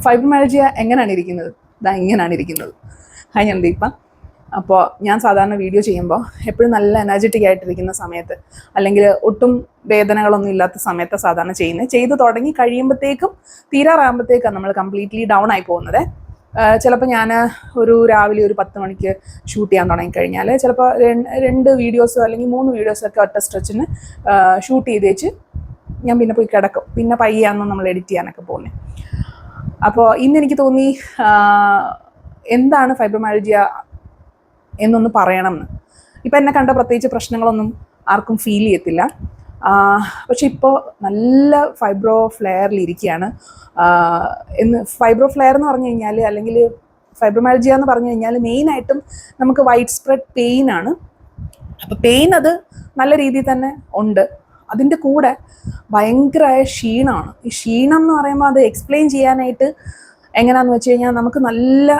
ഫൈബ്രോമൈൽജിയ എങ്ങനെയാണ് ഇരിക്കുന്നത്? ഇതാ ഇങ്ങനെയാണ് ഇരിക്കുന്നത്. ഹായ്, ഞാൻ ദീപ. അപ്പോൾ ഞാൻ സാധാരണ വീഡിയോ ചെയ്യുമ്പോൾ എപ്പോഴും നല്ല എനർജറ്റിക് ആയിട്ടിരിക്കുന്ന സമയത്ത്, അല്ലെങ്കിൽ ഒട്ടും വേദനകളൊന്നും ഇല്ലാത്ത സമയത്ത് സാധാരണ ചെയ്ത് തുടങ്ങി കഴിയുമ്പോഴത്തേക്കും തീരാറാകുമ്പോഴത്തേക്കാണ് നമ്മൾ കംപ്ലീറ്റ്ലി ഡൗൺ ആയി പോകുന്നത്. ചിലപ്പോൾ ഞാൻ രാവിലെ ഒരു 10 മണിക്ക് ഷൂട്ട് ചെയ്യാൻ തുടങ്ങിക്കഴിഞ്ഞാൽ ചിലപ്പോൾ 2 വീഡിയോസോ അല്ലെങ്കിൽ 3 വീഡിയോസൊക്കെ ഒറ്റ സ്ട്രെച്ചിന് ഷൂട്ട് ചെയ്ത് വെച്ച് ഞാൻ പിന്നെ പോയി കിടക്കും. പിന്നെ പയ്യാന്ന് നമ്മൾ എഡിറ്റ് ചെയ്യാനൊക്കെ പോകുന്നത്. അപ്പോൾ ഇന്ന് എനിക്ക് തോന്നി എന്താണ് ഫൈബ്രോമൈൽജിയ എന്നൊന്ന് പറയണമെന്ന്. ഇപ്പം എന്നെ കണ്ട പ്രത്യേകിച്ച് പ്രശ്നങ്ങളൊന്നും ആർക്കും ഫീൽ ചെയ്യത്തില്ല. പക്ഷെ ഇപ്പോൾ നല്ല ഫൈബ്രോ ഫ്ലെയറിലിരിക്കുകയാണ്. ഫൈബ്രോ ഫ്ലെയർ എന്ന് പറഞ്ഞു കഴിഞ്ഞാൽ, അല്ലെങ്കിൽ ഫൈബ്രോമൈൽജിയ എന്ന് പറഞ്ഞു കഴിഞ്ഞാൽ മെയിനായിട്ടും നമുക്ക് വൈഡ് സ്പ്രെഡ് പെയിൻ ആണ്. അപ്പോൾ പെയിൻ അത് നല്ല രീതിയിൽ തന്നെ ഉണ്ട്. അതിൻ്റെ കൂടെ ഭയങ്കരമായ ക്ഷീണമാണ്. ഈ ക്ഷീണം എന്ന് പറയുമ്പോൾ അത് എക്സ്പ്ലെയിൻ ചെയ്യാനായിട്ട് എങ്ങനെയാണെന്ന് വെച്ച് കഴിഞ്ഞാൽ, നമുക്ക് നല്ല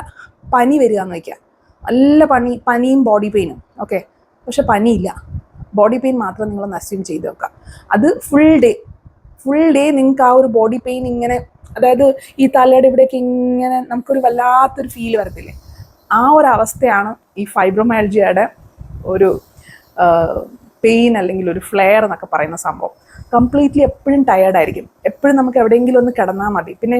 പനി വരിക എന്ന് വയ്ക്കുക. നല്ല പനിയും ബോഡി പെയിനും. ഓക്കെ, പക്ഷെ പനിയില്ല, ബോഡി പെയിൻ മാത്രം നിങ്ങൾ അസ്യൂം ചെയ്ത് വെക്കുക. അത് ഫുൾ ഡേ നിങ്ങൾക്ക് ആ ഒരു ബോഡി പെയിൻ ഇങ്ങനെ, അതായത് ഈ തലയുടെ ഇവിടേക്ക് ഇങ്ങനെ നമുക്കൊരു വല്ലാത്തൊരു ഫീൽ വരത്തില്ലേ, ആ ഒരു അവസ്ഥയാണ് ഈ ഫൈബ്രോമൈൽജിയയുടെ ഒരു പെയിൻ അല്ലെങ്കിൽ ഒരു ഫ്ലെയർ എന്നൊക്കെ പറയുന്ന സംഭവം. കംപ്ലീറ്റ്ലി എപ്പോഴും ടയേർഡായിരിക്കും. എപ്പോഴും നമുക്ക് എവിടെയെങ്കിലും ഒന്ന് കിടന്നാൽ മതി. പിന്നെ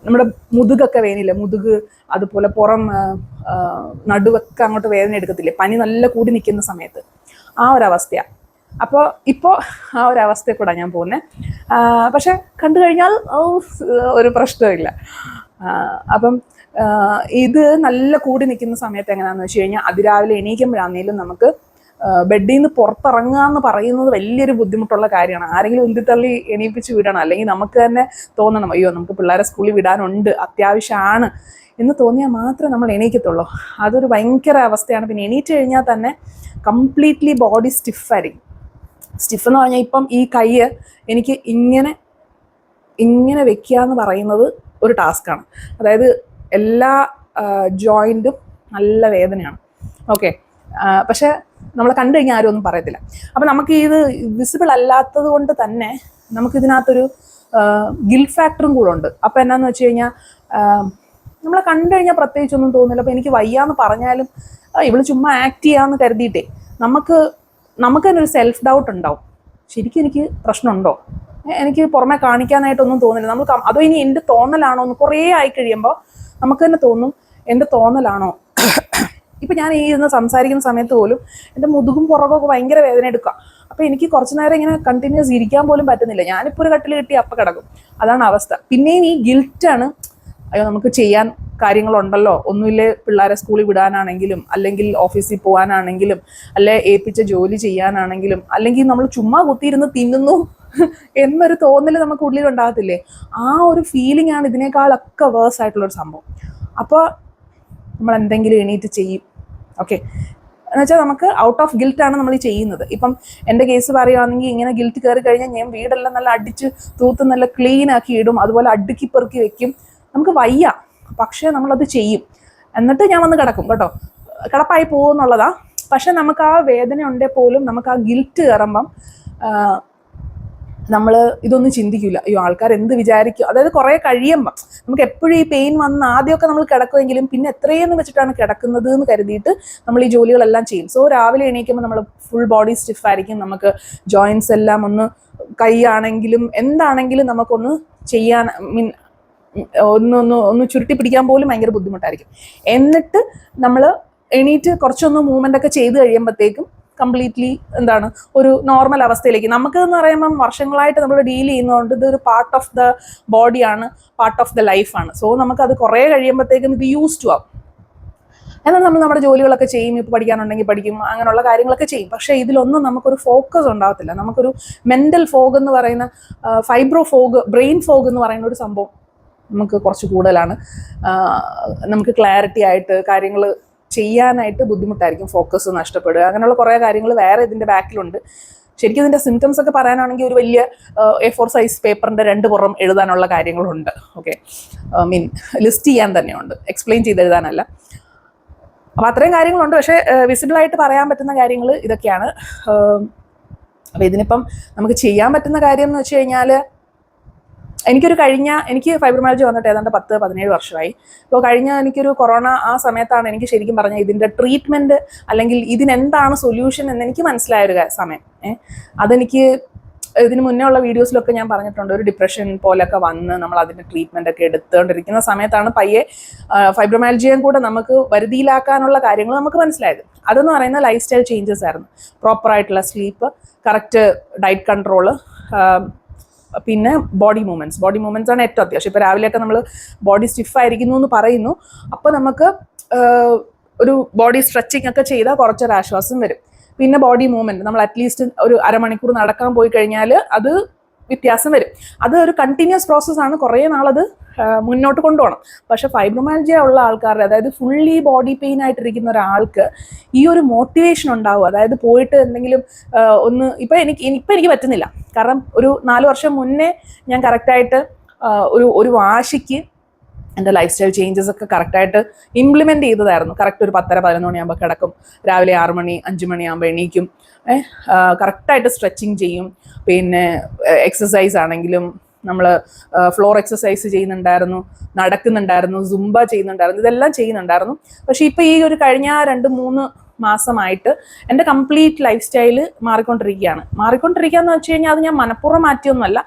നമ്മുടെ മുതുകൊക്കെ വേദനയില്ല, മുതുക് അതുപോലെ പുറം നടുവൊക്കെ അങ്ങോട്ട് വേദന എടുക്കത്തില്ലേ, പനി നല്ല കൂടി നിൽക്കുന്ന സമയത്ത്. ആ ഒരവസ്ഥയാണ്. അപ്പോൾ ഇപ്പോൾ ആ ഒരവസ്ഥയിൽ കൂടെ ഞാൻ പോകുന്നത്. പക്ഷെ കണ്ടു കഴിഞ്ഞാൽ ഒരു പ്രശ്നമില്ല. അപ്പം ഇത് നല്ല കൂടി നിൽക്കുന്ന സമയത്ത് എങ്ങനെയാണെന്ന് വെച്ച് കഴിഞ്ഞാൽ, അതിരാവിലെ എണീക്കുമ്പോഴാണെങ്കിലും നമുക്ക് ബെഡിൽ നിന്ന് പുറത്തിറങ്ങുക എന്ന് പറയുന്നത് വലിയൊരു ബുദ്ധിമുട്ടുള്ള കാര്യമാണ്. ആരെങ്കിലും ഉന്തിത്തള്ളി എണീപ്പിച്ച് വിടണം, അല്ലെങ്കിൽ നമുക്ക് തന്നെ തോന്നണം അയ്യോ നമുക്ക് പിള്ളേരെ സ്കൂളിൽ വിടാനുണ്ട്, അത്യാവശ്യമാണ് എന്ന് തോന്നിയാൽ മാത്രമേ നമ്മൾ എണീക്കത്തുള്ളൂ. അതൊരു ഭയങ്കര അവസ്ഥയാണ്. പിന്നെ എണീറ്റ് കഴിഞ്ഞാൽ തന്നെ കംപ്ലീറ്റ്ലി ബോഡി സ്റ്റിഫായിരിക്കും. സ്റ്റിഫെന്ന് പറഞ്ഞാൽ ഇപ്പം ഈ കൈ എനിക്ക് ഇങ്ങനെ വെക്കുക എന്ന് പറയുന്നത് ഒരു ടാസ്ക്കാണ്. അതായത് എല്ലാ ജോയിൻറ്റും നല്ല വേദനയാണ്. ഓക്കെ, പക്ഷെ നമ്മളെ കണ്ടു കഴിഞ്ഞാൽ ആരും ഒന്നും പറയത്തില്ല. അപ്പം നമുക്ക് ഇത് വിസിബിൾ അല്ലാത്തത് കൊണ്ട് തന്നെ നമുക്കിതിനകത്തൊരു ഗിൽറ്റ് ഫാക്ടറും കൂടെ ഉണ്ട്. അപ്പം എന്നാന്ന് വെച്ച് കഴിഞ്ഞാൽ, നമ്മളെ കണ്ടു കഴിഞ്ഞാൽ പ്രത്യേകിച്ചൊന്നും തോന്നില്ല. അപ്പോൾ എനിക്ക് വയ്യാന്ന് പറഞ്ഞാലും ഇവള് ചുമ്മാ ആക്ട് ചെയ്യാമെന്ന് കരുതിയിട്ടേ നമുക്ക് തന്നെ ഒരു സെൽഫ് ഡൗട്ട് ഉണ്ടാവും. ശരിക്കും എനിക്ക് പ്രശ്നമുണ്ടോ, എനിക്ക് പുറമെ കാണിക്കാനായിട്ടൊന്നും തോന്നില്ല. അതോ ഇനി എൻ്റെ തോന്നലാണോ എന്ന് കുറേ ആയി കഴിയുമ്പോൾ നമുക്ക് തന്നെ തോന്നും എൻ്റെ തോന്നലാണോ. ഇപ്പം ഞാൻ ഇരുന്ന് സംസാരിക്കുന്ന സമയത്ത് പോലും എൻ്റെ മുതുകും പുറകൊക്കെ ഭയങ്കര വേദന എടുക്കുക. അപ്പോൾ എനിക്ക് കുറച്ച് നേരം ഇങ്ങനെ കണ്ടിന്യൂസ് ഇരിക്കാൻ പോലും പറ്റുന്നില്ല. ഞാനിപ്പോൾ ഒരു കട്ടിൽ കിട്ടി അപ്പം കിടക്കും. അതാണ് അവസ്ഥ. പിന്നെയും ഈ ഗിൽറ്റാണ്. അയ്യോ നമുക്ക് ചെയ്യാൻ കാര്യങ്ങളുണ്ടല്ലോ, ഒന്നുമില്ലേ പിള്ളേരെ സ്കൂളിൽ വിടാനാണെങ്കിലും, അല്ലെങ്കിൽ ഓഫീസിൽ പോകാനാണെങ്കിലും, അല്ലെ ഏൽപ്പിച്ച ജോലി ചെയ്യാനാണെങ്കിലും, അല്ലെങ്കിൽ നമ്മൾ ചുമ്മാ കുത്തിയിരുന്ന് തിന്നുന്നു എന്നൊരു തോന്നൽ നമുക്ക് ഉള്ളിലുണ്ടാകത്തില്ലേ. ആ ഒരു ഫീലിംഗ് ആണ് ഇതിനേക്കാളൊക്കെ വേഴ്സ് ആയിട്ടുള്ളൊരു സംഭവം. അപ്പോൾ നമ്മൾ എന്തെങ്കിലും എണീറ്റ് ചെയ്യും. ഓക്കെ, എന്നുവെച്ചാൽ നമുക്ക് ഔട്ട് ഓഫ് ഗിൽറ്റാണ് നമ്മൾ ഈ ചെയ്യുന്നത്. ഇപ്പം എൻ്റെ കേസ് പറയുകയാണെങ്കിൽ, ഇങ്ങനെ ഗിൽറ്റ് കയറി കഴിഞ്ഞാൽ ഞാൻ വീടെല്ലാം നല്ല അടിച്ച് തൂത്ത് നല്ല ക്ലീൻ ആക്കി ഇടും, അതുപോലെ അടുക്കി പെറുക്കി വെക്കും. നമുക്ക് വയ്യ, പക്ഷേ നമ്മളത് ചെയ്യും. എന്നിട്ട് ഞാൻ വന്ന് കിടക്കും കേട്ടോ, കിടപ്പായി പോകുമെന്നുള്ളതാ. പക്ഷെ നമുക്ക് ആ വേദന ഉണ്ടെങ്കിൽ പോലും നമുക്ക് ആ ഗിൽറ്റ് കയറുമ്പം നമ്മൾ ഇതൊന്നും ചിന്തിക്കില്ല. അയ്യോ ആൾക്കാർ എന്ത് വിചാരിക്കും. അതായത് കുറേ കഴിയുമ്പം നമുക്ക് എപ്പോഴും ഈ പെയിൻ വന്ന് ആദ്യമൊക്കെ നമ്മൾ കിടക്കുമെങ്കിലും പിന്നെ എത്രയെന്ന് വെച്ചിട്ടാണ് കിടക്കുന്നത് എന്ന് കരുതിയിട്ട് നമ്മൾ ഈ ജോലികളെല്ലാം ചെയ്യും. സോ രാവിലെ എണീക്കുമ്പോൾ നമ്മൾ ഫുൾ ബോഡി സ്റ്റിഫായിരിക്കും. നമുക്ക് ജോയിൻസ് എല്ലാം ഒന്ന്, കൈ ആണെങ്കിലും എന്താണെങ്കിലും നമുക്കൊന്ന് ചെയ്യാൻ ഒന്ന് ചുരുട്ടി പിടിക്കാൻ പോലും ഭയങ്കര ബുദ്ധിമുട്ടായിരിക്കും. എന്നിട്ട് നമ്മൾ എണീറ്റ് കുറച്ചൊന്ന് മൂവ്മെൻ്റ് ഒക്കെ ചെയ്ത് കഴിയുമ്പോഴത്തേക്കും കംപ്ലീറ്റ്ലി എന്താണ് ഒരു നോർമൽ അവസ്ഥയിലേക്ക്. നമുക്ക് എന്ന് പറയുമ്പം വർഷങ്ങളായിട്ട് നമ്മൾ ഡീൽ ചെയ്യുന്നതുകൊണ്ട് ഇതൊരു പാർട്ട് ഓഫ് ദ ബോഡിയാണ്, പാർട്ട് ഓഫ് ദ ലൈഫാണ്. സോ നമുക്കത് കുറേ കഴിയുമ്പോഴത്തേക്കും ഇത് യൂസ് ടു ആവും. എന്നാൽ നമ്മൾ നമ്മുടെ ജോലികളൊക്കെ ചെയ്യും, ഇപ്പോൾ പഠിക്കാനുണ്ടെങ്കിൽ പഠിക്കും, അങ്ങനെയുള്ള കാര്യങ്ങളൊക്കെ ചെയ്യും. പക്ഷേ ഇതിലൊന്നും നമുക്കൊരു ഫോക്കസ് ഉണ്ടാകത്തില്ല. നമുക്കൊരു മെൻ്റൽ ഫോഗ് എന്ന് പറയുന്ന, ഫൈബ്രോ ഫോഗ്, ബ്രെയിൻ ഫോഗ് എന്ന് പറയുന്ന ഒരു സംഭവം നമുക്ക് കുറച്ച് കൂടുതലാണ്. നമുക്ക് ക്ലാരിറ്റി ആയിട്ട് കാര്യങ്ങൾ ചെയ്യാനായിട്ട് ബുദ്ധിമുട്ടായിരിക്കും, ഫോക്കസ് നഷ്ടപ്പെടുക, അങ്ങനെയുള്ള കുറേ കാര്യങ്ങൾ വേറെ ഇതിൻ്റെ ബാക്കിലുണ്ട്. ശരിക്കും ഇതിൻ്റെ സിംറ്റംസ് ഒക്കെ പറയാനാണെങ്കിൽ ഒരു വലിയ A4 സൈസ് പേപ്പറിൻ്റെ 2 പുറം എഴുതാനുള്ള കാര്യങ്ങളുണ്ട്. ഓക്കെ, ലിസ്റ്റ് ചെയ്യാൻ തന്നെയുണ്ട്, എക്സ്പ്ലെയിൻ ചെയ്ത് എഴുതാനല്ല. അപ്പോൾ അത്രയും കാര്യങ്ങളുണ്ട്. പക്ഷേ വിസിബിളായിട്ട് പറയാൻ പറ്റുന്ന കാര്യങ്ങൾ ഇതൊക്കെയാണ്. അപ്പോൾ ഇതിനിപ്പം നമുക്ക് ചെയ്യാൻ പറ്റുന്ന കാര്യം എന്ന് വെച്ച് കഴിഞ്ഞാൽ, എനിക്ക് ഫൈബ്രോമയാൽജിയ വന്നിട്ട് ഏതാണ്ട് 10-17 വർഷമായി. ഇപ്പോൾ എനിക്കൊരു കൊറോണ ആ സമയത്താണ് എനിക്ക് ശരിക്കും പറഞ്ഞാൽ ഇതിൻ്റെ ട്രീറ്റ്മെൻറ്റ് അല്ലെങ്കിൽ ഇതിനെന്താണ് സൊല്യൂഷൻ എന്ന് എനിക്ക് മനസ്സിലായ ഒരു സമയം. അതെനിക്ക് ഇതിന് മുന്നേ ഉള്ള വീഡിയോസിലൊക്കെ ഞാൻ പറഞ്ഞിട്ടുണ്ട്. ഒരു ഡിപ്രഷൻ പോലൊക്കെ വന്ന് നമ്മൾ അതിൻ്റെ ട്രീറ്റ്മെൻ്റ് ഒക്കെ എടുത്തുകൊണ്ടിരിക്കുന്ന സമയത്താണ് പയ്യെ ഫൈബ്രോമയാൽജിയയും കൂടെ നമുക്ക് വരുതിയിലാക്കാനുള്ള കാര്യങ്ങൾ നമുക്ക് മനസ്സിലായത്. അതെന്ന് പറയുന്നത് ലൈഫ് സ്റ്റൈൽ ചേഞ്ചസ് ആയിരുന്നു. പ്രോപ്പറായിട്ടുള്ള സ്ലീപ്പ്, കറക്റ്റ് ഡയറ്റ് കൺട്രോള്, പിന്നെ ബോഡി മൂവ്മെൻറ്റ്സ് ആണ് ഏറ്റവും അത്യാവശ്യം. ഇപ്പോൾ രാവിലെയൊക്കെ നമ്മൾ ബോഡി സ്റ്റിഫായിരിക്കുന്നു എന്ന് പറയുന്നു, അപ്പോൾ നമുക്ക് ഒരു ബോഡി സ്ട്രെച്ചിങ് ഒക്കെ ചെയ്താൽ കുറച്ചൊരു ആശ്വാസം വരും. പിന്നെ ബോഡി മൂവ്മെൻറ്റ് നമ്മൾ അറ്റ്ലീസ്റ്റ് ഒരു അരമണിക്കൂർ നടക്കാൻ പോയി കഴിഞ്ഞാൽ അത് വ്യത്യാസം വരും. അത് ഒരു കണ്ടിന്യൂസ് പ്രോസസ്സാണ്, കുറേ നാളത് മുന്നോട്ട് കൊണ്ടുപോകണം. പക്ഷേ ഫൈബ്രോമയാൽജിയ ഉള്ള ആൾക്കാരുടെ, അതായത് ഫുള്ളി ബോഡി പെയിൻ ആയിട്ടിരിക്കുന്ന ഒരാൾക്ക് ഈ ഒരു മോട്ടിവേഷൻ ഉണ്ടാവും. അതായത് പോയിട്ട് എന്തെങ്കിലും ഇപ്പം എനിക്ക് പറ്റുന്നില്ല. കാരണം ഒരു 4 വർഷം മുന്നേ ഞാൻ കറക്റ്റായിട്ട് ഒരു വാശിക്ക് എൻ്റെ ലൈഫ് സ്റ്റൈൽ ചേഞ്ചസ് ഒക്കെ കറക്റ്റായിട്ട് ഇംപ്ലിമെൻറ്റ് ചെയ്തതായിരുന്നു. കറക്റ്റ് ഒരു 10-11 മണിയാകുമ്പോൾ കിടക്കും, രാവിലെ 6 മണി 5 മണിയാകുമ്പോൾ എണീക്കും, കറക്റ്റായിട്ട് സ്ട്രെച്ചിങ് ചെയ്യും. പിന്നെ എക്സസൈസ് ആണെങ്കിലും നമ്മൾ ഫ്ലോർ എക്സസൈസ് ചെയ്യുന്നുണ്ടായിരുന്നു, നടക്കുന്നുണ്ടായിരുന്നു, സുംബ ചെയ്യുന്നുണ്ടായിരുന്നു, ഇതെല്ലാം ചെയ്യുന്നുണ്ടായിരുന്നു. പക്ഷേ ഇപ്പോൾ ഈ ഒരു കഴിഞ്ഞ 2-3 മാസമായിട്ട് എൻ്റെ കംപ്ലീറ്റ് ലൈഫ് സ്റ്റൈല് മാറിക്കൊണ്ടിരിക്കുക എന്ന് വെച്ച് കഴിഞ്ഞാൽ അത് ഞാൻ മനഃപൂർവ്വം മാറ്റിയൊന്നുമല്ല.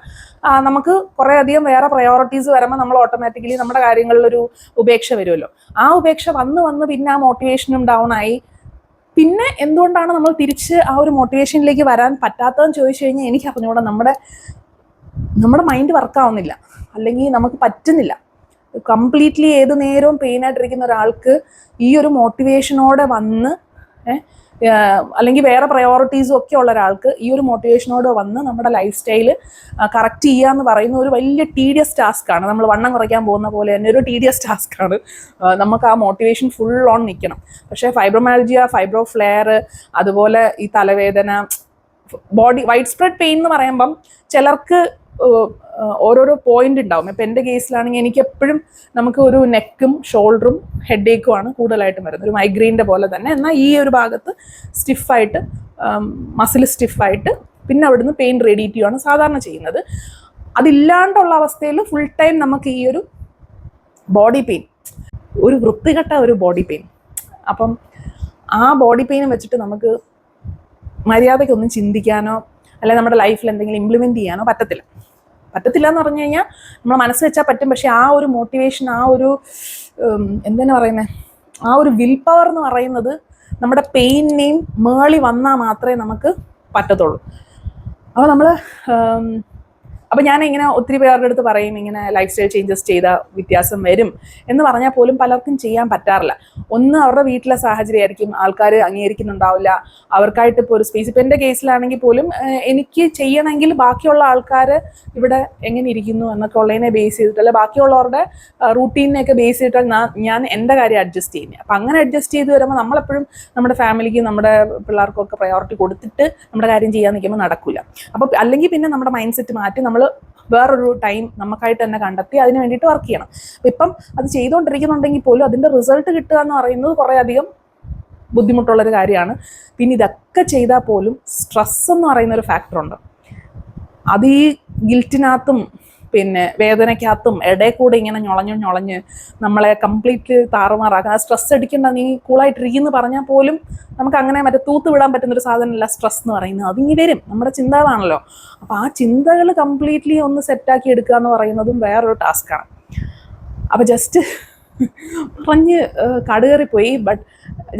നമുക്ക് കുറേ അധികം വേറെ പ്രയോറിറ്റീസ് വരുമ്പോൾ നമ്മൾ ഓട്ടോമാറ്റിക്കലി നമ്മുടെ കാര്യങ്ങളിലൊരു ഉപേക്ഷ വരുമല്ലോ. ആ ഉപേക്ഷ വന്ന് പിന്നെ ആ മോട്ടിവേഷനും ഡൗൺ ആയി. പിന്നെ എന്തുകൊണ്ടാണ് നമ്മൾ തിരിച്ച് ആ ഒരു മോട്ടിവേഷനിലേക്ക് വരാൻ പറ്റാത്തതെന്ന് ചോദിച്ചു കഴിഞ്ഞാൽ എനിക്ക് അറിഞ്ഞുകൂടാ. നമ്മുടെ മൈൻഡ് വർക്കാവുന്നില്ല, അല്ലെങ്കിൽ നമുക്ക് പറ്റുന്നില്ല. കംപ്ലീറ്റ്ലി ഏത് നേരവും പെയിൻ ആയിട്ടിരിക്കുന്ന ഒരാൾക്ക് ഈ ഒരു മോട്ടിവേഷനോടെ വന്ന് അല്ലെങ്കിൽ വേറെ പ്രയോറിറ്റീസും ഒക്കെ ഉള്ള ഒരാൾക്ക് ഈ ഒരു മോട്ടിവേഷനോട് വന്ന് നമ്മുടെ ലൈഫ് സ്റ്റൈല് കറക്റ്റ് ചെയ്യുക എന്ന് പറയുന്ന ഒരു വലിയ ടീഡിയസ് ടാസ്ക്കാണ്. നമ്മൾ വണ്ണം കുറയ്ക്കാൻ പോകുന്ന പോലെ തന്നെ ഒരു ടീഡിയസ് ടാസ്ക്കാണ്. നമുക്ക് ആ മോട്ടിവേഷൻ ഫുൾ ഓൺ നിൽക്കണം. പക്ഷേ ഫൈബ്രോമയാൽജിയ, ഫൈബ്രോ ഫ്ലെയർ, അതുപോലെ ഈ തലവേദന, ബോഡി വൈഡ് സ്പ്രെഡ് പെയിൻ എന്ന് പറയുമ്പം ചിലർക്ക് ഓരോരോ പോയിന്റ് ഉണ്ടാവും. ഇപ്പം എൻ്റെ കേസിലാണെങ്കിൽ എനിക്ക് എപ്പോഴും നമുക്ക് ഒരു നെക്കും ഷോൾഡറും ഹെഡേക്കും ആണ് കൂടുതലായിട്ടും വരുന്നത്, ഒരു മൈഗ്രെയിൻ്റെ പോലെ തന്നെ. എന്നാൽ ഈ ഒരു ഭാഗത്ത് സ്റ്റിഫായിട്ട്, മസിൽ സ്റ്റിഫായിട്ട്, പിന്നെ അവിടുന്ന് പെയിൻ റേഡിയേറ്റ് ചെയ്യുകയാണ് സാധാരണ ചെയ്യുന്നത്. അതില്ലാണ്ടുള്ള അവസ്ഥയിൽ ഫുൾ ടൈം നമുക്ക് ഈ ഒരു ബോഡി പെയിൻ, ഒരു വൃത്തികെട്ട ഒരു ബോഡി പെയിൻ. അപ്പം ആ ബോഡി പെയിനും വെച്ചിട്ട് നമുക്ക് മര്യാദയ്ക്കൊന്നും ചിന്തിക്കാനോ അല്ലെങ്കിൽ നമ്മുടെ ലൈഫിൽ എന്തെങ്കിലും ഇംപ്ലിമെൻറ്റ് ചെയ്യാനോ പറ്റത്തില്ല എന്ന് പറഞ്ഞു കഴിഞ്ഞാൽ നമ്മൾ മനസ്സ് വെച്ചാൽ പറ്റും. പക്ഷേ ആ ഒരു മോട്ടിവേഷൻ, ആ ഒരു എന്താണ് പറയുന്നത്, ആ ഒരു വിൽ പവർ എന്ന് പറയുന്നത് നമ്മുടെ പെയിനെയും മേളി വന്നാൽ മാത്രമേ നമുക്ക് പറ്റത്തുള്ളൂ. അപ്പോൾ ഞാൻ ഇങ്ങനെ ഒത്തിരി പേരുടെ അടുത്ത് പറയും, ഇങ്ങനെ ലൈഫ് സ്റ്റൈൽ ചേഞ്ചസ് ചെയ്താൽ വ്യത്യാസം വരും എന്ന് പറഞ്ഞാൽ പോലും പലർക്കും ചെയ്യാൻ പറ്റാറില്ല. ഒന്ന് അവരുടെ വീട്ടിലെ സാഹചര്യമായിരിക്കും, ആൾക്കാർ അംഗീകരിക്കുന്നുണ്ടാവില്ല, അവർക്കായിട്ട് ഇപ്പോൾ ഒരു സ്പേസ്. ഇപ്പോൾ എൻ്റെ കേസിലാണെങ്കിൽ പോലും എനിക്ക് ചെയ്യണമെങ്കിൽ ബാക്കിയുള്ള ആൾക്കാർ ഇവിടെ എങ്ങനെ ഇരിക്കുന്നു എന്നൊക്കെ ഉള്ളതിനെ ബേസ് ചെയ്തിട്ടല്ല, ബാക്കിയുള്ളവരുടെ റൂട്ടീനെയൊക്കെ ബേസ് ചെയ്തിട്ടാണ് ഞാൻ എൻ്റെ കാര്യം അഡ്ജസ്റ്റ് ചെയ്യുന്നത്. അപ്പം അങ്ങനെ അഡ്ജസ്റ്റ് ചെയ്ത് വരുമ്പോൾ നമ്മളെപ്പോഴും നമ്മുടെ ഫാമിലിക്ക്, നമ്മുടെ പിള്ളേർക്കും ഒക്കെ പ്രയോറിറ്റി കൊടുത്തിട്ട് നമ്മുടെ കാര്യം ചെയ്യാൻ നിൽക്കുമ്പോൾ നടക്കില്ല. അപ്പോൾ അല്ലെങ്കിൽ പിന്നെ നമ്മുടെ മൈൻഡ് സെറ്റ് മാറ്റി നമ്മൾ വേറൊരു ടൈം നമുക്കായിട്ട് തന്നെ കണ്ടെത്തി അതിന് വേണ്ടിയിട്ട് വർക്ക് ചെയ്യണം. അപ്പം ഇപ്പം അത് ചെയ്തുകൊണ്ടിരിക്കുന്നുണ്ടെങ്കിൽ പോലും അതിൻ്റെ റിസൾട്ട് കിട്ടുക എന്ന് പറയുന്നത് കുറേ അധികം ബുദ്ധിമുട്ടുള്ളൊരു കാര്യമാണ്. പിന്നെ ഇതൊക്കെ ചെയ്താൽ പോലും സ്ട്രെസ് എന്ന് പറയുന്നൊരു ഫാക്ടറുണ്ട്. അത് ഈ ഗിൽറ്റിനകത്തും പിന്നെ വേദനയ്ക്കകത്തും ഇടയിൽ കൂടെ ഇങ്ങനെ ഞൊളഞ്ഞ് നമ്മളെ കംപ്ലീറ്റ് താറുമാറാക്കുക. ആ സ്ട്രെസ് അടിക്കേണ്ട, നീ കൂളായിട്ടിരിക്കുന്നു പറഞ്ഞാൽ പോലും നമുക്ക് അങ്ങനെ തൂത്ത് വിടാൻ പറ്റുന്നൊരു സാധനമല്ല സ്ട്രെസ് എന്ന് പറയുന്നത്. അതിങ്ങി വരും, നമ്മുടെ ചിന്തകളാണല്ലോ. അപ്പോൾ ആ ചിന്തകൾ കംപ്ലീറ്റ്ലി ഒന്ന് സെറ്റാക്കി എടുക്കുക എന്ന് പറയുന്നതും വേറൊരു ടാസ്ക്കാണ്. അപ്പോൾ ജസ്റ്റ് പറഞ്ഞ് കടുകേറിപ്പോയി, ബട്ട്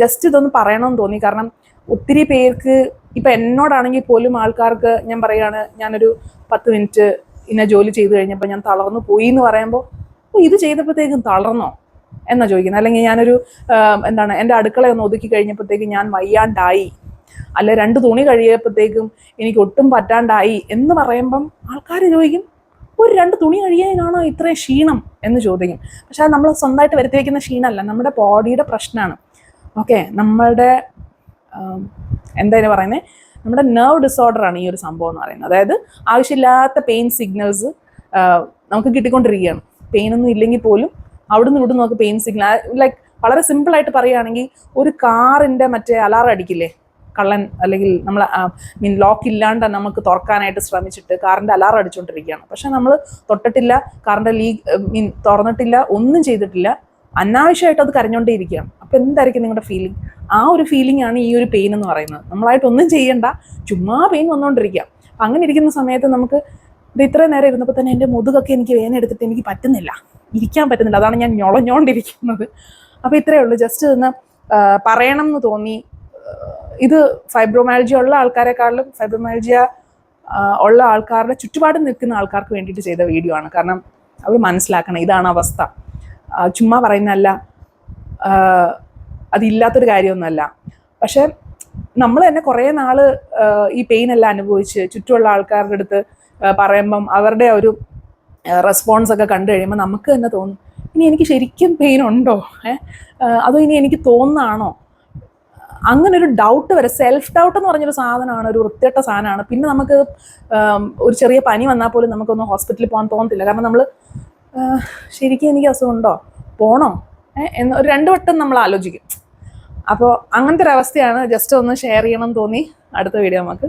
ജസ്റ്റ് ഇതൊന്ന് പറയണമെന്ന് തോന്നി. കാരണം ഒത്തിരി പേർക്ക്, ഇപ്പം എന്നോടാണെങ്കിൽ പോലും ആൾക്കാർക്ക് ഞാൻ പറയുകയാണ്, ഞാനൊരു 10 മിനിറ്റ് ഇന്ന ജോലി ചെയ്ത് കഴിഞ്ഞപ്പോൾ ഞാൻ തളർന്നു പോയി എന്ന് പറയുമ്പോൾ, ഇത് ചെയ്തപ്പോഴത്തേക്കും തളർന്നോ എന്നാ ചോദിക്കുന്നത്. അല്ലെങ്കിൽ ഞാനൊരു എൻ്റെ അടുക്കളയൊന്ന് ഒതുക്കി കഴിഞ്ഞപ്പോഴത്തേക്കും ഞാൻ വയ്യാണ്ടായി, അല്ലെ 2 തുണി കഴിയപ്പോഴത്തേക്കും എനിക്ക് ഒട്ടും പറ്റാണ്ടായി എന്ന് പറയുമ്പം ആൾക്കാർ ചോദിക്കും, ഒരു 2 തുണി കഴിയാനാണോ ഇത്രയും ക്ഷീണം എന്ന് ചോദിക്കും. പക്ഷെ അത് നമ്മൾ സ്വന്തമായിട്ട് വരുത്തി വയ്ക്കുന്ന ക്ഷീണമല്ല, നമ്മുടെ ബോഡിയുടെ പ്രശ്നമാണ്. ഓക്കെ, നമ്മളുടെ എന്തായാലും പറയുന്നത്, നമ്മുടെ നെർവ് ഡിസോർഡറാണ് ഈ ഒരു സംഭവം എന്ന് പറയുന്നത്. അതായത് ആവശ്യമില്ലാത്ത പെയിൻ സിഗ്നൽസ് നമുക്ക് കിട്ടിക്കൊണ്ടിരിക്കുകയാണ്. പെയിനൊന്നും ഇല്ലെങ്കിൽ പോലും അവിടുന്ന് ഇവിടുന്ന് നമുക്ക് പെയിൻ സിഗ്നൽ, ലൈക്ക് വളരെ സിമ്പിളായിട്ട് പറയുകയാണെങ്കിൽ, ഒരു കാറിൻ്റെ മറ്റേ അലാറം അടിക്കില്ലേ, കള്ളൻ അല്ലെങ്കിൽ നമ്മൾ ലോക്ക് ഇല്ലാണ്ട് നമുക്ക് തുറക്കാനായിട്ട് ശ്രമിച്ചിട്ട് കാറിൻ്റെ അലാറം അടിച്ചുകൊണ്ടിരിക്കുകയാണ്. പക്ഷെ നമ്മൾ തൊട്ടിട്ടില്ല, കാറിൻ്റെ തുറന്നിട്ടില്ല, ഒന്നും ചെയ്തിട്ടില്ല, അനാവശ്യമായിട്ട് അത് കരഞ്ഞുകൊണ്ടേ ഇരിക്കുകയാണ്. അപ്പോൾ എന്തായിരിക്കും നിങ്ങളുടെ ഫീലിംഗ്? ആ ഒരു ഫീലിംഗ് ആണ് ഈ ഒരു പെയിൻ എന്ന് പറയുന്നത്. നമ്മളായിട്ടൊന്നും ചെയ്യണ്ട, ചുമ്മാ പെയിൻ വന്നുകൊണ്ടിരിക്കുക. അപ്പം അങ്ങനെ ഇരിക്കുന്ന സമയത്ത് നമുക്ക് ഇത് ഇത്രയും നേരം ഇരുന്നപ്പോൾ തന്നെ എൻ്റെ മുതുകൊക്കെ എനിക്ക് വേദന എടുത്തിട്ട് എനിക്ക് പറ്റുന്നില്ല, ഇരിക്കാൻ പറ്റുന്നില്ല. അതാണ് ഞാൻ ഞൊളഞ്ഞോണ്ടിരിക്കുന്നത്. അപ്പോൾ ഇത്രയേ ഉള്ളൂ. ജസ്റ്റ് ഒന്ന് പറയണം എന്ന് തോന്നി. ഇത് ഫൈബ്രോമയാൽജിയ ഉള്ള ആൾക്കാരെക്കാളും ഫൈബ്രോമയാൽജിയ ഉള്ള ആൾക്കാരുടെ ചുറ്റുപാടും നിൽക്കുന്ന ആൾക്കാർക്ക് വേണ്ടിയിട്ട് ചെയ്ത വീഡിയോ ആണ്. കാരണം അവർ മനസ്സിലാക്കണം ഇതാണ് അവസ്ഥ. ചുമ്മാ പറയുന്നതല്ല, അതില്ലാത്തൊരു കാര്യമൊന്നുമല്ല. പക്ഷെ നമ്മൾ തന്നെ കുറേ നാൾ ഈ പെയിൻ എല്ലാം അനുഭവിച്ച് ചുറ്റുമുള്ള ആൾക്കാരുടെ അടുത്ത് പറയുമ്പം അവരുടെ ഒരു റെസ്പോൺസ് ഒക്കെ കണ്ടു കഴിയുമ്പോൾ നമുക്ക് തന്നെ തോന്നും, ഇനി എനിക്ക് ശരിക്കും പെയിൻ ഉണ്ടോ, അതോ ഇനി എനിക്ക് തോന്നുന്നതാണോ? അങ്ങനെ ഒരു ഡൗട്ട് വരെ, സെൽഫ് ഡൗട്ട് എന്ന് പറഞ്ഞൊരു സാധനമാണ്, ഒരു വൃത്തികെട്ട സാധനമാണ്. പിന്നെ നമുക്ക് ഒരു ചെറിയ പനി വന്നാൽ പോലും നമുക്കൊന്ന് ഹോസ്പിറ്റലിൽ പോകാൻ തോന്നത്തില്ല. കാരണം നമ്മൾ ശരിക്കും എനിക്ക് അസുഖമുണ്ടോ, പോണോ എന്ന് ഒരു 2 വട്ടം നമ്മൾ ആലോചിക്കും. അപ്പോൾ അങ്ങനത്തെ ഒരു അവസ്ഥയാണ്. ജസ്റ്റ് ഒന്ന് ഷെയർ ചെയ്യണം തോന്നി. അടുത്ത വീഡിയോ നമുക്ക്